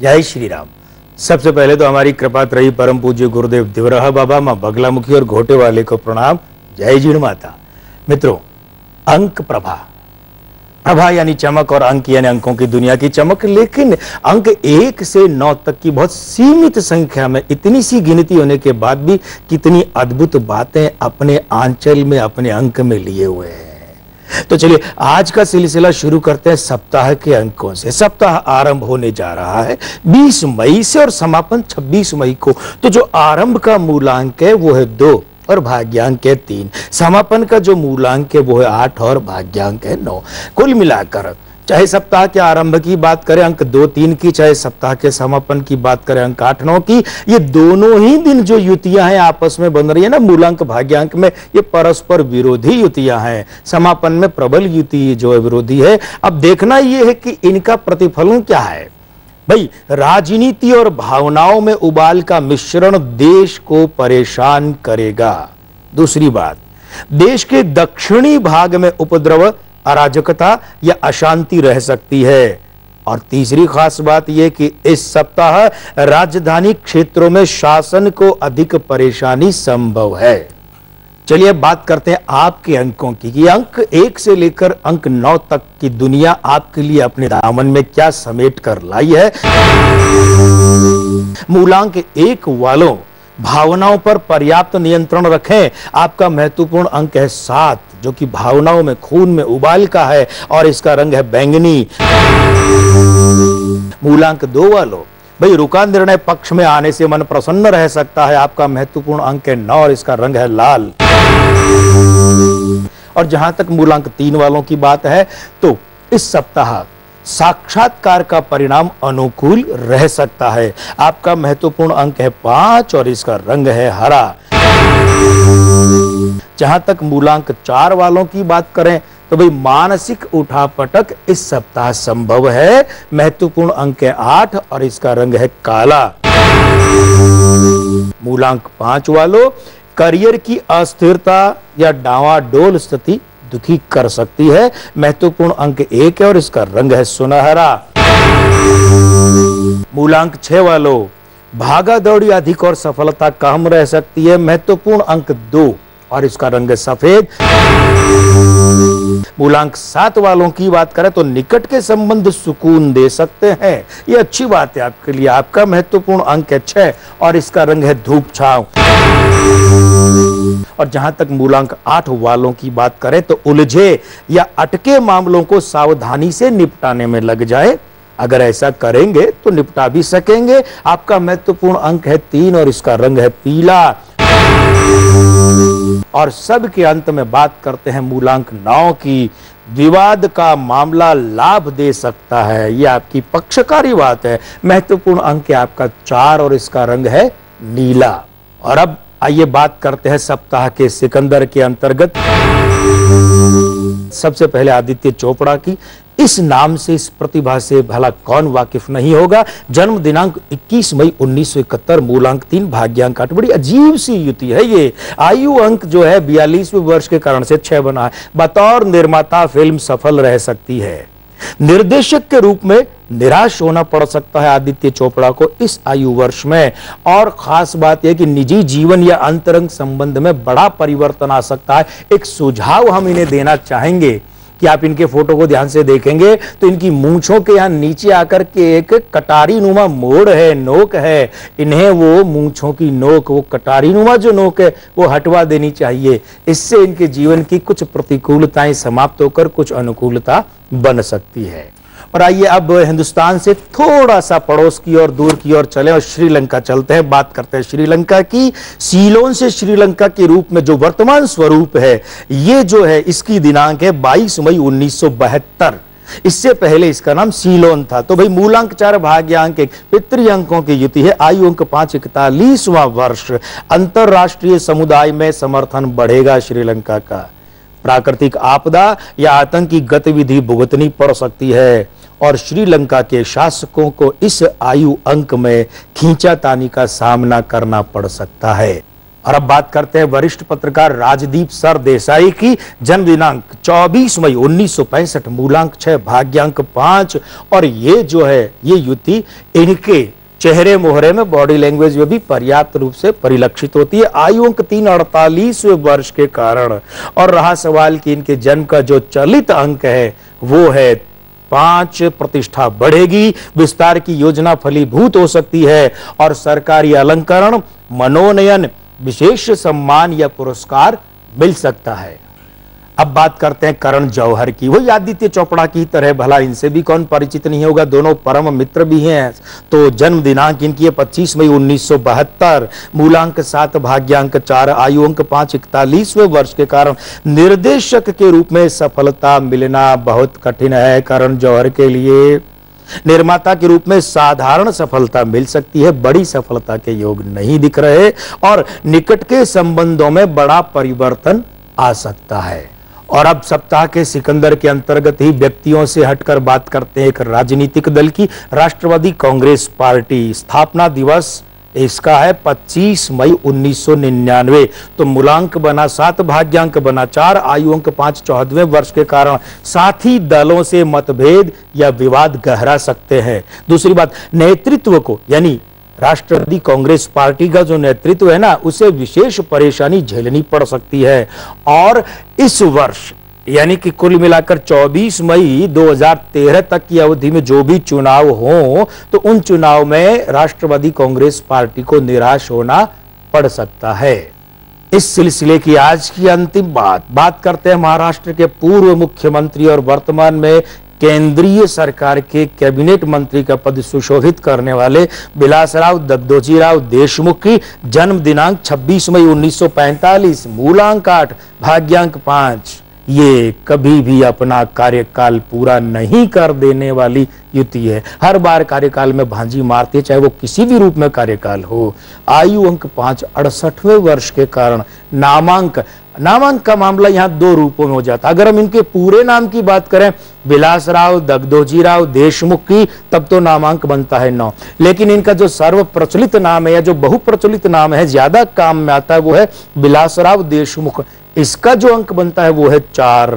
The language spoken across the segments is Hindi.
जय श्री राम। सबसे पहले तो हमारी कृपात रही परम पूज्य गुरुदेव दिवराहा बाबा, माँ बगलामुखी और घोटे वाले को प्रणाम। जय जीण माता। मित्रों, अंक प्रभा, प्रभा यानी चमक और अंक यानी अंकों की दुनिया की चमक, लेकिन अंक 1 से 9 तक की बहुत सीमित संख्या में, इतनी सी गिनती होने के बाद भी कितनी अद्भुत बातें अपने आंचल में, अपने अंक में लिए हुए हैं। तो चलिए आज का सिलसिला शुरू करते हैं सप्ताह के अंकों से। सप्ताह आरंभ होने जा रहा है 20 मई से और समापन 26 मई को। तो जो आरंभ का मूलांक है वो है 2 और भाग्यांक है 3। समापन का जो मूलांक है वो है 8 और भाग्यांक है 9। कुल मिलाकर चाहे सप्ताह के आरंभ की बात करें अंक 2-3 की, चाहे सप्ताह के समापन की बात करें अंक 8-9 की, ये दोनों ही दिन जो युतियां हैं आपस में बन रही है ना, मूलांक भाग्यांक में, ये परस्पर विरोधी युतियां हैं। समापन में प्रबल युति जो है विरोधी है। अब देखना ये है कि इनका प्रतिफलन क्या है। भाई, राजनीति और भावनाओं में उबाल का मिश्रण देश को परेशान करेगा। दूसरी बात, देश के दक्षिणी भाग में उपद्रव, अराजकता या अशांति रह सकती है। और तीसरी खास बात यह कि इस सप्ताह राजधानी क्षेत्रों में शासन को अधिक परेशानी संभव है। चलिए बात करते हैं आपके अंकों की कि अंक 1 से लेकर अंक 9 तक की दुनिया आपके लिए अपने दामन में क्या समेट कर लाई है। मूलांक 1 वालों, भावनाओं पर पर्याप्त नियंत्रण रखें। आपका महत्वपूर्ण अंक है 7, जो कि भावनाओं में, खून में उबाल का है और इसका रंग है बैंगनी। मूलांक 2 वालों, भाई रुका निर्णय पक्ष में आने से मन प्रसन्न रह सकता है। आपका महत्वपूर्ण अंक है 9 और इसका रंग है लाल। और जहां तक मूलांक 3 वालों की बात है तो इस सप्ताह साक्षात्कार का परिणाम अनुकूल रह सकता है। आपका महत्वपूर्ण अंक है 5 और इसका रंग है हरा। जहां तक मूलांक 4 वालों की बात करें तो भाई मानसिक उठापटक इस सप्ताह संभव है। महत्वपूर्ण अंक है 8 और इसका रंग है काला। मूलांक 5 वालों, करियर की अस्थिरता या डावाडोल स्थिति दुखी कर सकती है। महत्वपूर्ण अंक 1 है और इसका रंग है सुनहरा। मूलांक 6 वालों, भागा दौड़ी अधिक और सफलता कम रह सकती है। महत्वपूर्ण अंक 2 और इसका रंग है सफेद। मूलांक 7 वालों की बात करें तो निकट के संबंध सुकून दे सकते हैं। ये अच्छी बात है आपके लिए। आपका महत्वपूर्ण अंक है 6 और इसका रंग है धूप छांव। और जहां तक मूलांक 8 वालों की बात करें तो उलझे या अटके मामलों को सावधानी से निपटाने में लग जाए। अगर ऐसा करेंगे तो निपटा भी सकेंगे। आपका महत्वपूर्ण अंक है 3 और इसका रंग है पीला। और सब के अंत में बात करते हैं मूलांक 9 की। विवाद का मामला लाभ दे सकता है। यह आपकी पक्षकारी बात है। महत्वपूर्ण अंक है आपका 4 और इसका रंग है नीला। और अब आइए बात करते हैं सप्ताह के सिकंदर के अंतर्गत। सबसे पहले आदित्य चोपड़ा की। इस नाम से, इस प्रतिभा से भला कौन वाकिफ नहीं होगा। जन्म दिनांक 21 मई 1971, मूलांक 3, भाग्यांक 8। बड़ी अजीब सी युति है ये। आयु अंक जो है 42वें वर्ष के कारण से 6 बना है। बतौर निर्माता फिल्म सफल रह सकती है। निर्देशक के रूप में निराश होना पड़ सकता है आदित्य चोपड़ा को इस आयु वर्ष में। और खास बात यह कि निजी जीवन या अंतरंग संबंध में बड़ा परिवर्तन आ सकता है। एक सुझाव हम इन्हें देना चाहेंगे कि आप इनके फोटो को ध्यान से देखेंगे तो इनकी मूंछों के यहां नीचे आकर के एक कटारी नुमा मोड़ है, नोक है। इन्हें वो मूंछों की नोक, वो कटारी नुमा जो नोक है, वो हटवा देनी चाहिए। इससे इनके जीवन की कुछ प्रतिकूलताएं समाप्त होकर कुछ अनुकूलता बन सकती है। और आइए अब हिंदुस्तान से थोड़ा सा पड़ोस की ओर, दूर की ओर चलें और श्रीलंका चलते हैं। बात करते हैं श्रीलंका की। सीलोन से श्रीलंका के रूप में जो वर्तमान स्वरूप है, ये जो है इसकी दिनांक है 22 मई 1972। इससे पहले इसका नाम सीलोन था। तो भाई मूलांक 4, भाग्यांक 1, पितृ अंकों की युति है। आयु अंक 5, 41वां वर्ष। अंतरराष्ट्रीय समुदाय में समर्थन बढ़ेगा श्रीलंका का। प्राकृतिक आपदा या आतंकी गतिविधि भुगतनी पड़ सकती है और श्रीलंका के शासकों को इस आयु अंक में खींचातानी का सामना करना पड़ सकता है। और अब बात करते हैं वरिष्ठ पत्रकार राजदीप सरदेसाई की। जन्म दिनांक 24 मई 1965, मूलांक 6, भाग्यांक 5। और ये जो है ये युति इनके चेहरे मोहरे में, बॉडी लैंग्वेज में भी पर्याप्त रूप से परिलक्षित होती है। आयु अंक 3, 48वें वर्ष के कारण। और रहा सवाल कि इनके जन्म का जो चलित अंक है वो है 5। प्रतिष्ठा बढ़ेगी, विस्तार की योजना फलीभूत हो सकती है और सरकारी अलंकरण, मनोनयन, विशेष सम्मान या पुरस्कार मिल सकता है। अब बात करते हैं करण जौहर की। वही आदित्य चोपड़ा की तरह, भला इनसे भी कौन परिचित नहीं होगा, दोनों परम मित्र भी हैं। तो जन्म दिनांक इनकी है 25 मई 1972, मूलांक 7, भाग्यांक 4, आयु अंक 5, 41वें वर्ष के कारण निर्देशक के रूप में सफलता मिलना बहुत कठिन है करण जौहर के लिए। निर्माता के रूप में साधारण सफलता मिल सकती है, बड़ी सफलता के योग नहीं दिख रहे और निकट के संबंधों में बड़ा परिवर्तन आ सकता है। और अब सप्ताह के सिकंदर के अंतर्गत ही व्यक्तियों से हटकर बात करते हैं एक राजनीतिक दल की। राष्ट्रवादी कांग्रेस पार्टी स्थापना दिवस इसका है 25 मई 1999। तो मूलांक बना 7, भाग्यांक बना 4, आयु अंक 5, 14वें वर्ष के कारण साथी दलों से मतभेद या विवाद गहरा सकते हैं। दूसरी बात, नेतृत्व को यानी राष्ट्रवादी कांग्रेस पार्टी का जो नेतृत्व है ना, उसे विशेष परेशानी झेलनी पड़ सकती है। और इस वर्ष यानी कि कुल मिलाकर 24 मई 2013 तक की अवधि में जो भी चुनाव हो, तो उन चुनाव में राष्ट्रवादी कांग्रेस पार्टी को निराश होना पड़ सकता है। इस सिलसिले की आज की अंतिम बात करते हैं महाराष्ट्र के पूर्व मुख्यमंत्री और वर्तमान में केंद्रीय सरकार के कैबिनेट मंत्री का पद सुशोभित करने वाले विलासराव दत्तोजीराव देशमुख की। जन्म दिनांक 26 मई 1945, मूलांक 8, भाग्यांक 5। ये कभी भी अपना कार्यकाल पूरा नहीं कर देने वाली युति है। हर बार कार्यकाल में भांजी मारती है, चाहे वो किसी भी रूप में कार्यकाल हो। आयु अंक 5, 68वें वर्ष के कारण नामांक का मामला यहाँ 2 रूपों में हो जाता है। अगर हम इनके पूरे नाम की बात करें, विलासराव दत्तोजीराव देशमुख की, तब तो नामांक बनता है 9। लेकिन इनका जो सर्व प्रचलित नाम है या जो बहुप्रचलित नाम है, ज्यादा काम में आता है, वो है विलासराव देशमुख। इसका जो अंक बनता है वो है 4।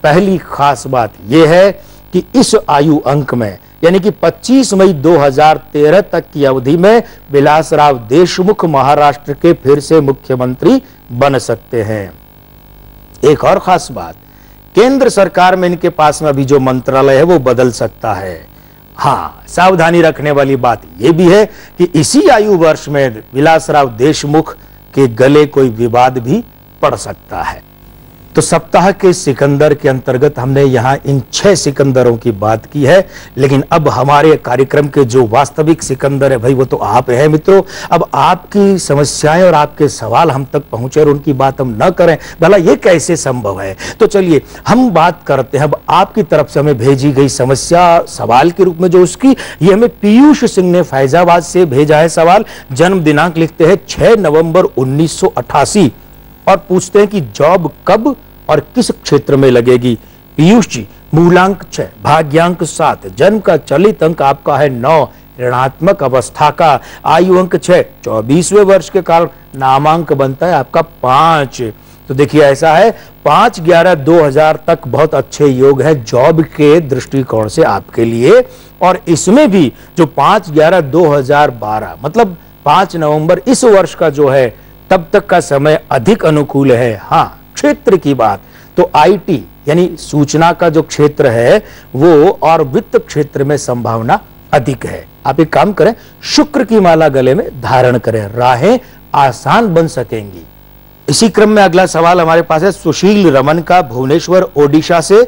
पहली खास बात यह है कि इस आयु अंक में यानी कि 25 मई 2013 तक की अवधि में विलासराव देशमुख महाराष्ट्र के फिर से मुख्यमंत्री बन सकते हैं। एक और खास बात, केंद्र सरकार में इनके पास में अभी जो मंत्रालय है वो बदल सकता है। हाँ, सावधानी रखने वाली बात यह भी है कि इसी आयु वर्ष में विलासराव देशमुख के गले कोई विवाद भी पड़ सकता है। तो सप्ताह के सिकंदर के अंतर्गत हमने यहां इन 6 सिकंदरों की बात की है, लेकिन अब हमारे कार्यक्रम के जो वास्तविक सिकंदर है भाई, वो तो आप हैं मित्रों। अब आपकी समस्याएं और आपके सवाल हम तक पहुंचे और उनकी बात हम न करें, भला ये कैसे संभव है? तो चलिए हम बात करते हैं अब आपकी तरफ से हमें भेजी गई समस्या सवाल के रूप में जो उसकी, ये हमें पीयूष सिंह ने फैजाबाद से भेजा है सवाल। जन्म दिनांक लिखते हैं 6 नवंबर 1988 और पूछते हैं कि जॉब कब और किस क्षेत्र में लगेगी। पीयूष जी, मूलांक 6, भाग्यांक 7, जन्म का चलित अंक आपका है 9, ऋणात्मक अवस्था का, आयु अंक 6, 24वें वर्ष के कारण नामांक बनता है आपका 5। तो देखिए ऐसा है, 5/11/2000 तक बहुत अच्छे योग है जॉब के दृष्टिकोण से आपके लिए। और इसमें भी जो 5/11/2012 मतलब 5 नवंबर इस वर्ष का जो है, तब तक का समय अधिक अनुकूल है। हाँ, क्षेत्र की बात तो आईटी यानी सूचना का जो क्षेत्र है वो और वित्त क्षेत्र में संभावना अधिक है। आप एक काम करें, शुक्र की माला गले में धारण करें, राहें आसान बन सकेंगी। इसी क्रम में अगला सवाल हमारे पास है सुशील रमन का, भुवनेश्वर ओडिशा से।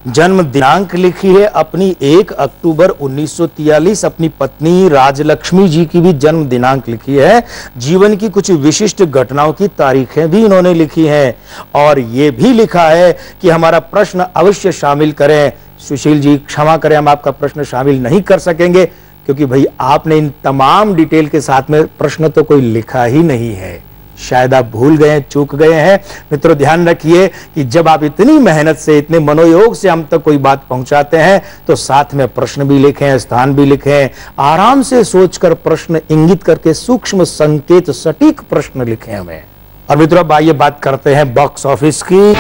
जन्म दिनांक लिखी है अपनी 1 अक्टूबर 1943। अपनी पत्नी राजलक्ष्मी जी की भी जन्म दिनांक लिखी है। जीवन की कुछ विशिष्ट घटनाओं की तारीखें भी इन्होंने लिखी हैं और ये भी लिखा है कि हमारा प्रश्न अवश्य शामिल करें। सुशील जी क्षमा करें, हम आपका प्रश्न शामिल नहीं कर सकेंगे क्योंकि भाई आपने इन तमाम डिटेल के साथ में प्रश्न तो कोई लिखा ही नहीं है। शायद आप भूल गए, चूक गए हैं। मित्रों ध्यान रखिए कि जब आप इतनी मेहनत से, इतने मनोयोग से हम तक कोई बात पहुंचाते हैं तो साथ में प्रश्न भी लिखें, स्थान भी लिखें, आराम से सोचकर प्रश्न इंगित करके सूक्ष्म संकेत सटीक प्रश्न लिखें हमें। और मित्रों अब आइए बात करते हैं बॉक्स ऑफिस की।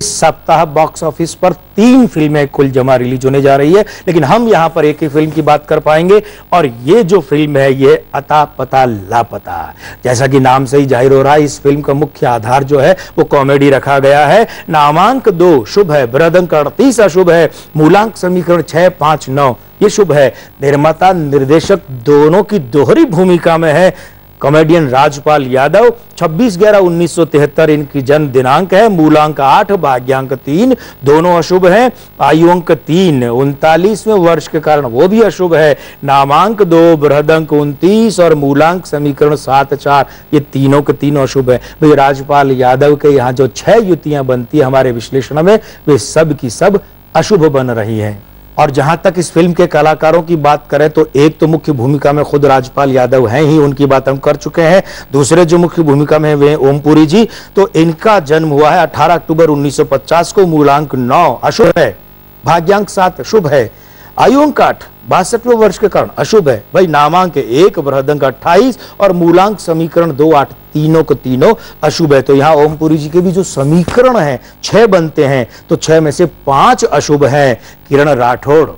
सप्ताह बॉक्स ऑफिस पर 3 फिल्में कुल जमा रिलीज होने जा रही है, लेकिन हम यहां पर एक ही फिल्म की बात कर पाएंगे और ये जो फिल्म है ये अता पता लापता। जैसा कि नाम से ही जाहिर हो रहा है, इस फिल्म का मुख्य आधार जो है वो कॉमेडी रखा गया है। नामांक 2 शुभ है, बृहदंक 38 अशुभ है, मूलांक समीकरण 6, 5, 9 ये शुभ है। निर्माता निर्देशक दोनों की दोहरी भूमिका में है कॉमेडियन राजपाल यादव। 26/11/1973 इनकी जन्म दिनांक है। मूलांक 8, भाग्यांक 3 दोनों अशुभ हैं। आयु अंक 3, 39वें वर्ष के कारण वो भी अशुभ है। नामांक 2, बृहदंक 29 और मूलांक समीकरण 7, 4 ये तीनों के तीनों अशुभ है। भाई राजपाल यादव के यहाँ जो 6 युतियां बनती है हमारे विश्लेषण में, वे सब की सब अशुभ बन रही हैं। और जहां तक इस फिल्म के कलाकारों की बात करें तो एक तो मुख्य भूमिका में खुद राजपाल यादव हैं ही, उनकी बात हम कर चुके हैं। दूसरे जो मुख्य भूमिका में वे ओमपुरी जी, तो इनका जन्म हुआ है 18 अक्टूबर 1950 को। मूलांक 9 अशुभ है, भाग्यांक 7 शुभ है। आयु अंक 8 62वें वर्ष के कारण अशुभ है। भाई नामांक 1, बृहदंक 28 और मूलांक समीकरण 2, 8 तीनों को तीनों अशुभ है। तो यहाँ ओमपुरी जी के भी जो समीकरण है 6 बनते हैं, तो 6 में से 5 अशुभ हैं। किरण राठौड़,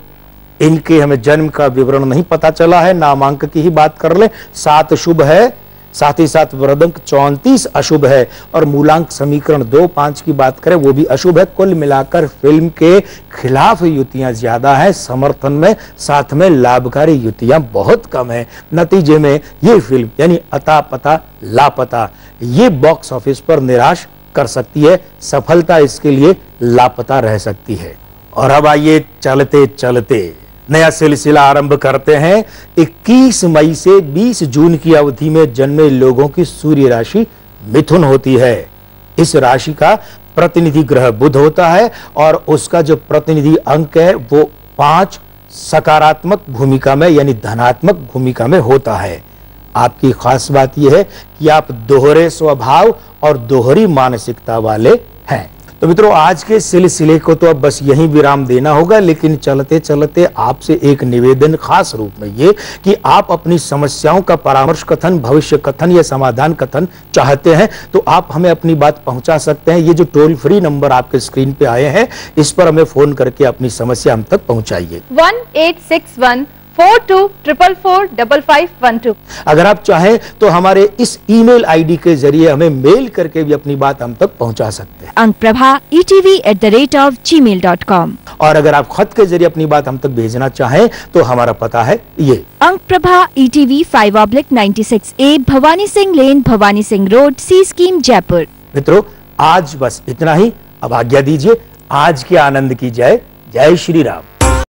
इनके हमें जन्म का विवरण नहीं पता चला है, नामांक की ही बात कर ले। 7 शुभ है, साथ ही साथ बृहदंक 34 अशुभ है और मूलांक समीकरण 2, 5 की बात करें वो भी अशुभ है। कुल मिलाकर फिल्म के खिलाफ युतियां ज्यादा हैं, समर्थन में साथ में लाभकारी युतियां बहुत कम है। नतीजे में ये फिल्म यानी अता पता लापता ये बॉक्स ऑफिस पर निराश कर सकती है, सफलता इसके लिए लापता रह सकती है। और अब आइए चलते चलते नया सिलसिला आरंभ करते हैं। 21 मई से 20 जून की अवधि में जन्मे लोगों की सूर्य राशि मिथुन होती है। इस राशि का प्रतिनिधि ग्रह बुध होता है और उसका जो प्रतिनिधि अंक है वो 5 सकारात्मक भूमिका में यानी धनात्मक भूमिका में होता है। आपकी खास बात यह है कि आप दोहरे स्वभाव और दोहरी मानसिकता वाले हैं। तो मित्रों आज के सिलसिले को तो अब बस यहीं विराम देना होगा, लेकिन चलते चलते आपसे एक निवेदन खास रूप में ये कि आप अपनी समस्याओं का परामर्श कथन, भविष्य कथन या समाधान कथन चाहते हैं तो आप हमें अपनी बात पहुंचा सकते हैं। ये जो टोल फ्री नंबर आपके स्क्रीन पे आए हैं इस पर हमें फोन करके अपनी समस्या हम तक पहुंचाइए। 1861-42445512। अगर आप चाहें तो हमारे इस ईमेल आईडी के जरिए हमें मेल करके भी अपनी बात हम तक पहुंचा सकते हैं। ankprabha@gmail.com। और अगर आप खत के जरिए अपनी बात हम तक भेजना चाहें तो हमारा पता है ये अंकप्रभा ETV 5/96A, भवानी सिंह लेन, भवानी सिंह रोड, सी स्कीम, जयपुर। मित्रों आज बस इतना ही, अब आज्ञा दीजिए। आज के आनंद की जय, जय श्री राम।